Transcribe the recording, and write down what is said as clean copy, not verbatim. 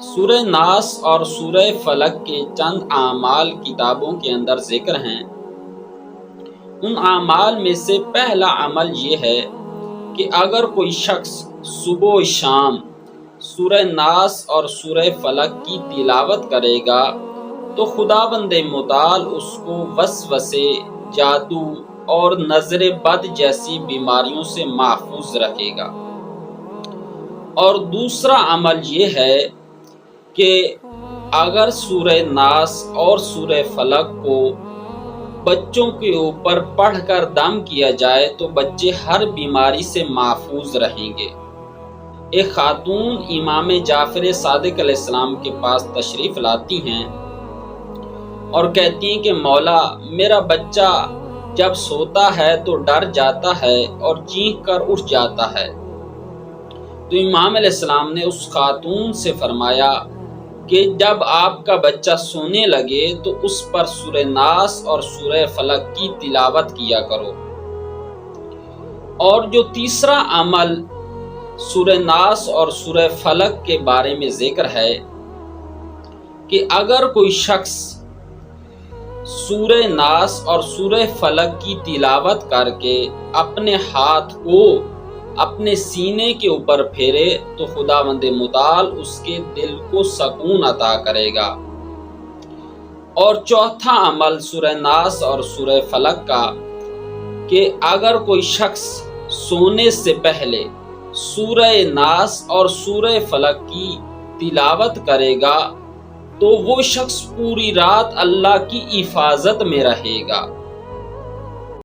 سورہ ناس اور سورہ فلق کے چند اعمال کتابوں کے اندر ذکر ہیں۔ ان اعمال میں سے پہلا عمل یہ ہے کہ اگر کوئی شخص صبح و شام سورہ ناس اور سورہ فلق کی تلاوت کرے گا تو خداوند متعال اس کو وسوسے، جادو اور نظر بد جیسی بیماریوں سے محفوظ رکھے گا۔ اور دوسرا عمل یہ ہے کہ اگر سورہ ناس اور سورہ فلق کو بچوں کے اوپر پڑھ کر دم کیا جائے تو بچے ہر بیماری سے محفوظ رہیں گے۔ ایک خاتون امام جعفر صادق علیہ السلام کے پاس تشریف لاتی ہیں اور کہتی ہیں کہ مولا، میرا بچہ جب سوتا ہے تو ڈر جاتا ہے اور چینک کر اٹھ جاتا ہے۔ تو امام علیہ السلام نے اس خاتون سے فرمایا کہ جب آپ کا بچہ سونے لگے تو اس پر سورہ ناس اور سورہ فلق کی تلاوت کیا کرو۔ اور جو تیسرا عمل سورہ ناس اور سورہ فلق کے بارے میں ذکر ہے کہ اگر کوئی شخص سورہ ناس اور سورہ فلق کی تلاوت کر کے اپنے ہاتھ کو اپنے سینے کے اوپر پھیرے تو خداوند متعال اس کے دل کو سکون عطا کرے گا۔ اور چوتھا عمل سورہ ناس اور سورہ فلق کا کہ اگر کوئی شخص سونے سے پہلے سورہ ناس اور سورہ فلق کی تلاوت کرے گا تو وہ شخص پوری رات اللہ کی حفاظت میں رہے گا۔